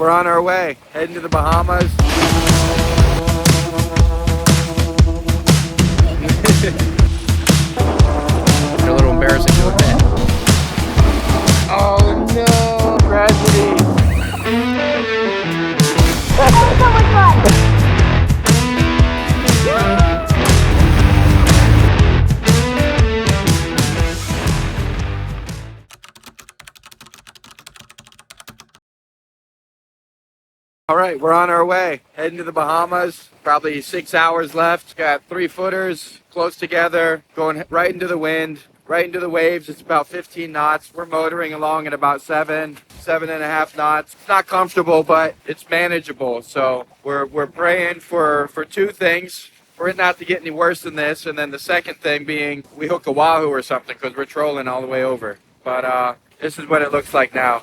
We're on our way, heading to the Bahamas. It's a little embarrassing to admit. Oh no, tragedy. That was so much fun. All right, we're on our way, heading to the Bahamas. Probably 6 hours left. Got 3-footers close together, going right into the wind, right into the waves. It's about 15 knots. We're motoring along at about 7.5 knots. It's not comfortable, but it's manageable. So we're praying for two things. For it not to get any worse than this, and then the second thing being we hook a wahoo or something because we're trolling all the way over. But this is what it looks like now.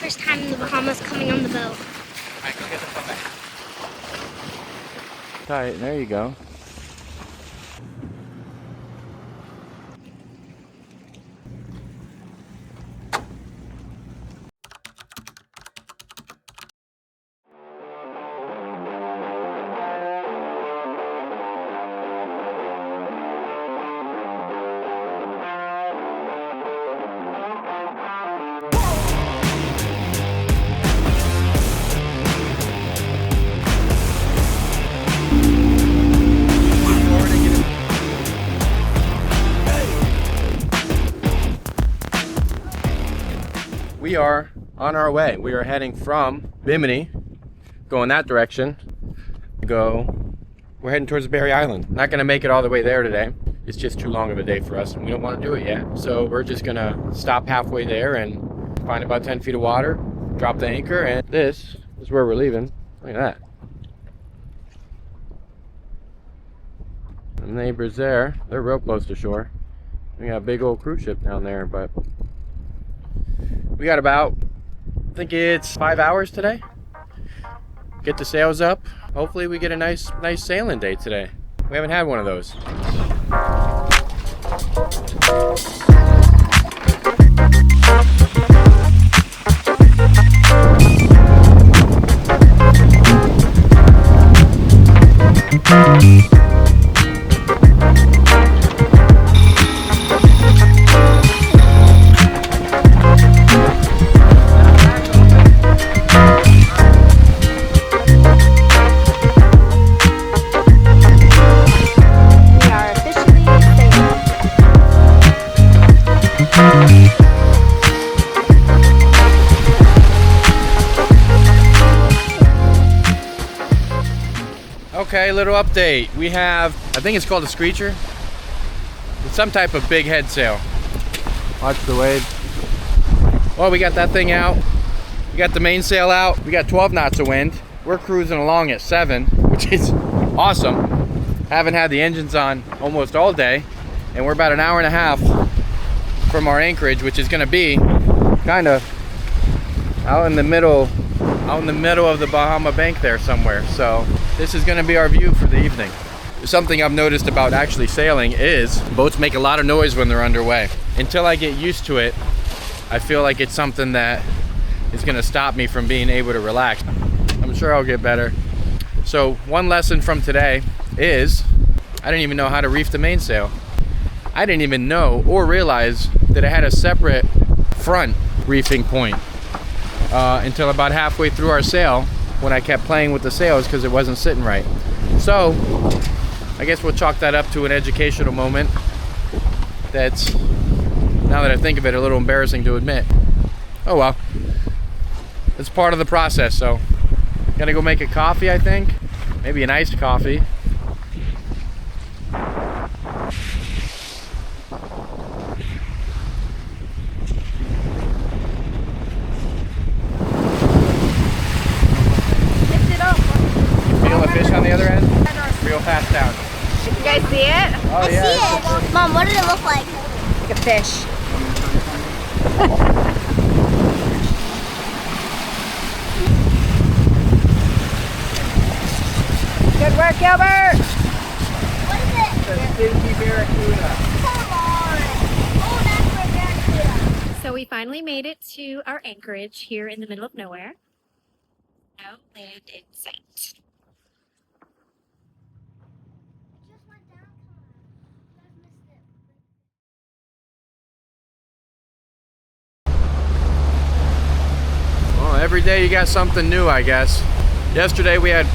First time in the Bahamas coming on the boat. Alright, go get the phone back. Tight, there you go. We are on our way. We are heading from Bimini, going that direction. We're heading towards Berry Island. Not gonna make it all the way there today. It's just too long of a day for us and we don't want to do it yet. So we're just gonna stop halfway there and find about 10 feet of water, drop the anchor, and this is where we're leaving. Look at that. The neighbors there, they're real close to shore. We got a big old cruise ship down there, but we got about, I think it's 5 hours today. Get the sails up. Hopefully we get a nice sailing day today. We haven't had one of those. Okay, little update. We have, I think it's called a screecher. It's some type of big head sail. Watch the waves. Well, we got that thing out. We got the mainsail out. We got 12 knots of wind. We're cruising along at 7, which is awesome. Haven't had the engines on almost all day. And we're about an hour and a half from our anchorage, which is gonna be kind of out in the middle of the Bahama Bank there somewhere. So this is gonna be our view for the evening. Something I've noticed about actually sailing is boats make a lot of noise when they're underway. Until I get used to it, I feel like it's something that is gonna stop me from being able to relax. I'm sure I'll get better. So one lesson from today is I didn't even know how to reef the mainsail. I didn't even know or realize that it had a separate front reefing point until about halfway through our sail when I kept playing with the sails because it wasn't sitting right. So I guess we'll chalk that up to an educational moment that's, now that I think of it, a little embarrassing to admit. Oh well, it's part of the process. So gotta go make a coffee, I think, maybe an iced coffee. the other end? Real fast down. You guys see it? Oh, I yeah. see it. Mom, what did it look like? Like a fish. Good work, Gilbert! What is it? It's a stinky barracuda. Come on. Oh, that's my barracuda. So we finally made it to our anchorage here in the middle of nowhere. No land in sight. Just went down. You guys missed it. Well, every day you got something new, I guess. Yesterday we had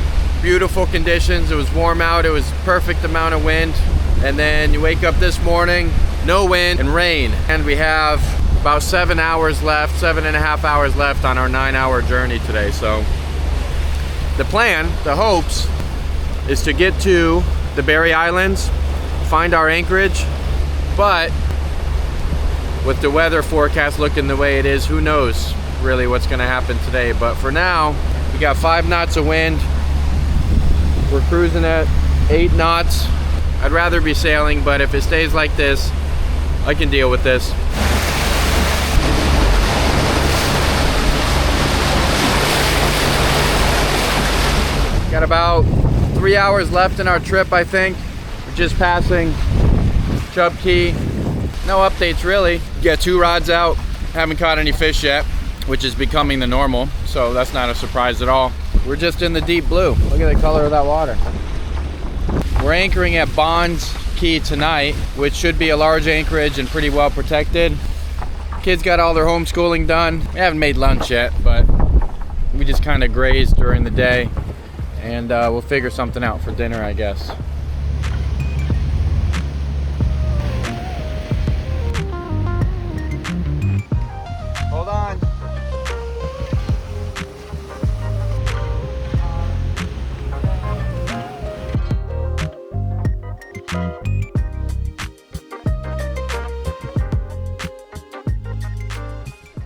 beautiful conditions. It was warm out. It was perfect amount of wind. And then you wake up this morning, no wind and rain. And we have about 7 hours left, 7.5 hours left on our 9-hour journey today. So the plan, the hopes, is to get to the Berry Islands, find our anchorage, but with the weather forecast looking the way it is, who knows really what's gonna happen today. But for now, we got 5 knots of wind. We're cruising at 8 knots. I'd rather be sailing, but if it stays like this, I can deal with this. Got about 3 hours left in our trip, I think. We're just passing Chub Key. No updates really. Got 2 rods out. Haven't caught any fish yet, which is becoming the normal, so that's not a surprise at all. We're just in the deep blue. Look at the color of that water. We're anchoring at Bonds Key tonight, which should be a large anchorage and pretty well protected. Kids got all their homeschooling done. We haven't made lunch yet, but we just kind of grazed during the day. And we'll figure something out for dinner, I guess. Hold on.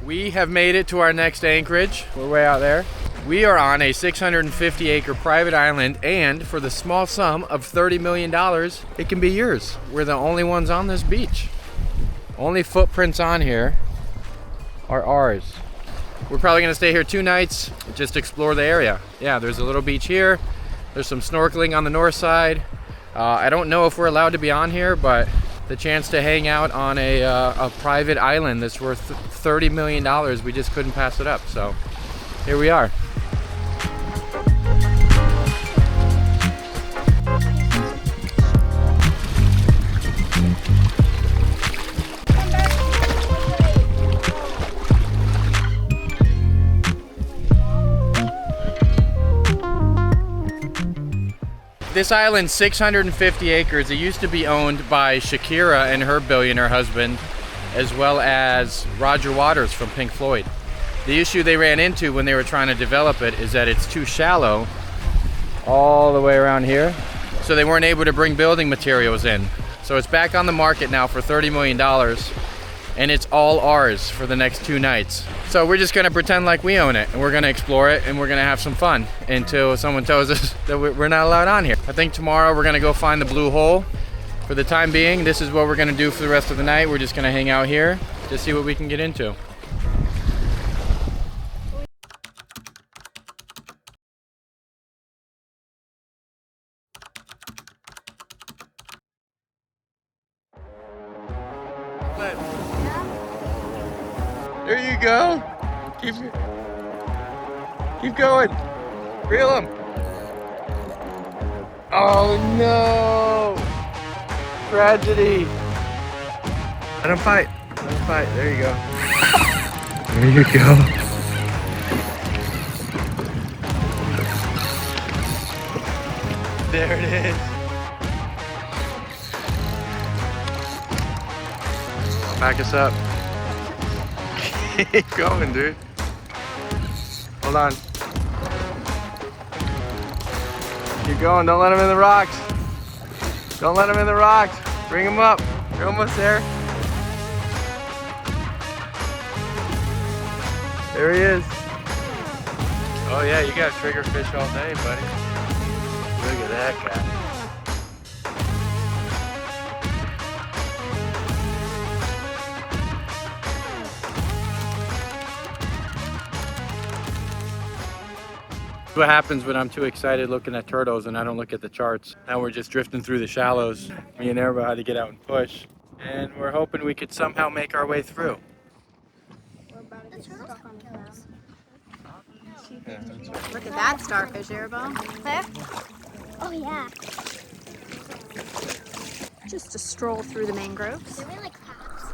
We have made it to our next anchorage. We're way out there. We are on a 650-acre private island, and for the small sum of $30 million, it can be yours. We're the only ones on this beach. Only footprints on here are ours. We're probably gonna stay here 2 nights, just explore the area. Yeah, there's a little beach here. There's some snorkeling on the north side. I don't know if we're allowed to be on here, but the chance to hang out on a private island that's worth $30 million, we just couldn't pass it up. So here we are. This island's 650 acres. It used to be owned by Shakira and her billionaire husband, as well as Roger Waters from Pink Floyd. The issue they ran into when they were trying to develop it is that it's too shallow all the way around here, so they weren't able to bring building materials in. So it's back on the market now for $30 million, and it's all ours for the next 2 nights. So we're just gonna pretend like we own it, and we're gonna explore it, and we're gonna have some fun until someone tells us that we're not allowed on here. I think tomorrow we're gonna go find the blue hole. For the time being, this is what we're gonna do for the rest of the night. We're just gonna hang out here to see what we can get into. There you go. Keep going. Reel him. Oh no! Tragedy. Let him fight. Let him fight. There you go. There you go. There it is. Back us up. Keep going, dude. Hold on. Keep going. Don't let him in the rocks. Don't let him in the rocks. Bring him up. You're almost there. There he is. Oh yeah, you got trigger fish all day, buddy. Look at that guy. What happens when I'm too excited looking at turtles and I don't look at the charts. Now we're just drifting through the shallows. Me and Erba had to get out and push. And we're hoping we could somehow make our way through. Look at that starfish, Arabelle. Where? Oh yeah. Just a stroll through the mangroves. They're really like crabs.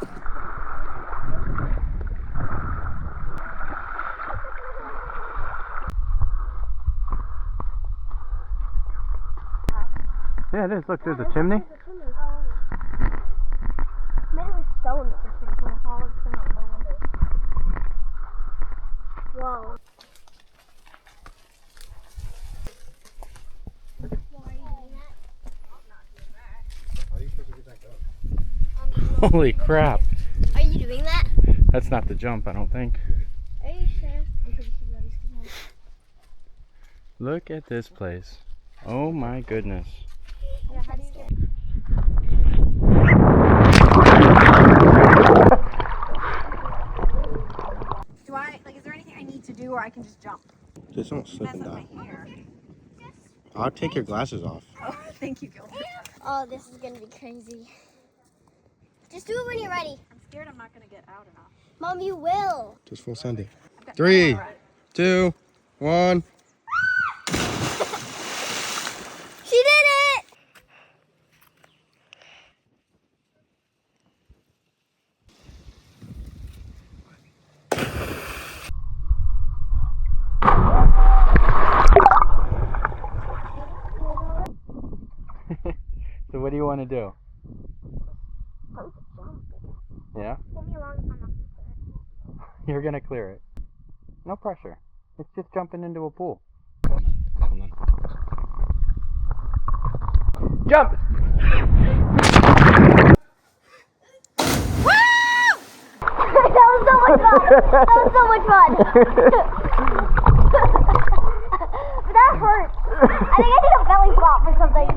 Yeah, it is. Look, there's a chimney. Maybe it was stone or something from a hollow stone. No wonder. Whoa. Holy crap. Are you doing that? That's not the jump, I don't think. Are you sure? I'm pretty sure that is good. Look at this place. Oh my goodness. Yeah, how do you get? Is there anything I need to do or I can just jump? Just don't slip Mess and up my die. hair. I'll take your glasses off. Oh, thank you, Gilbert. Oh, this is gonna be crazy. Just do it when you're ready. I'm scared I'm not gonna get out enough. Mom, you will. Just full sending. I've got 3, all right. 2, 1. She did it! So what do you want to do? Yeah? Pull me along if I'm not gonna do it. You're gonna clear it. No pressure. It's just jumping into a pool. Jump! That was so much fun! That was so much fun! But that hurts. I think I need a belly flop or something.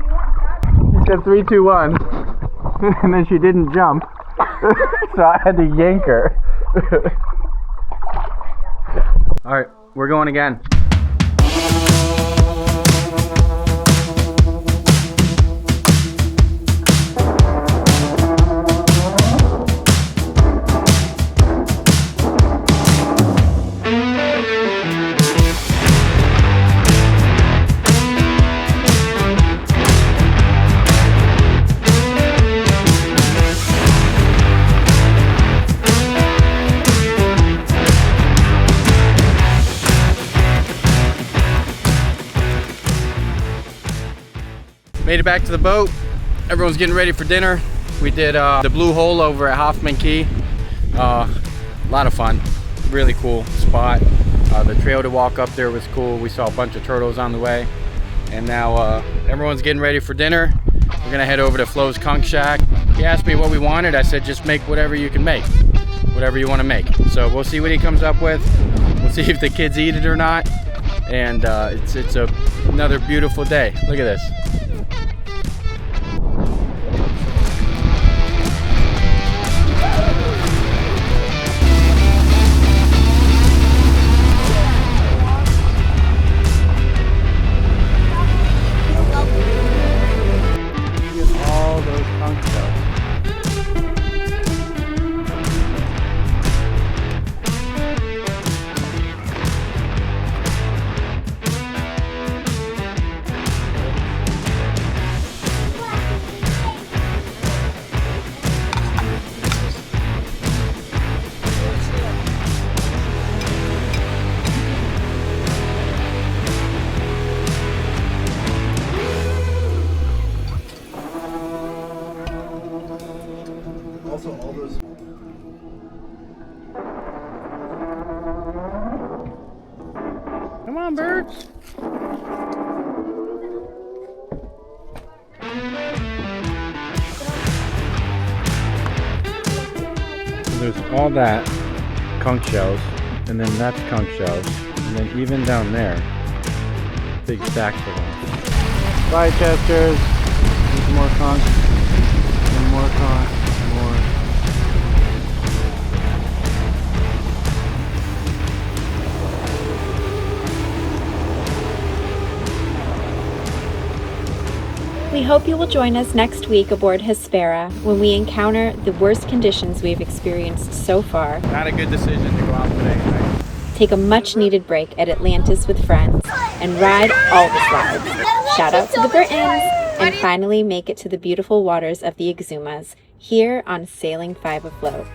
She said 3, 2, 1. And then she didn't jump. So I had to yank her. Alright, we're going again. Made it back to the boat. Everyone's getting ready for dinner. We did the Blue Hole over at Hoffman Key. A lot of fun. Really cool spot. The trail to walk up there was cool. We saw a bunch of turtles on the way. And now everyone's getting ready for dinner. We're gonna head over to Flo's Conch Shack. He asked me what we wanted. I said, just make whatever you can make. Whatever you want to make. So we'll see what he comes up with. We'll see if the kids eat it or not. And it's another beautiful day. Look at this. All those conch shells. Also, all those. Come on, birds. There's all that conch shells, and then that's conch shells, and then even down there, big stacks of them. Bye, Chesters. Need some more conch. Some more conch. More. We hope you will join us next week aboard Hespera when we encounter the worst conditions we've experienced so far. Not a good decision to go out today, right? Take a much-needed break at Atlantis with friends and ride all the slides. Shout out to the Britons! And finally make it to the beautiful waters of the Exumas here on Sailing 5 Afloat.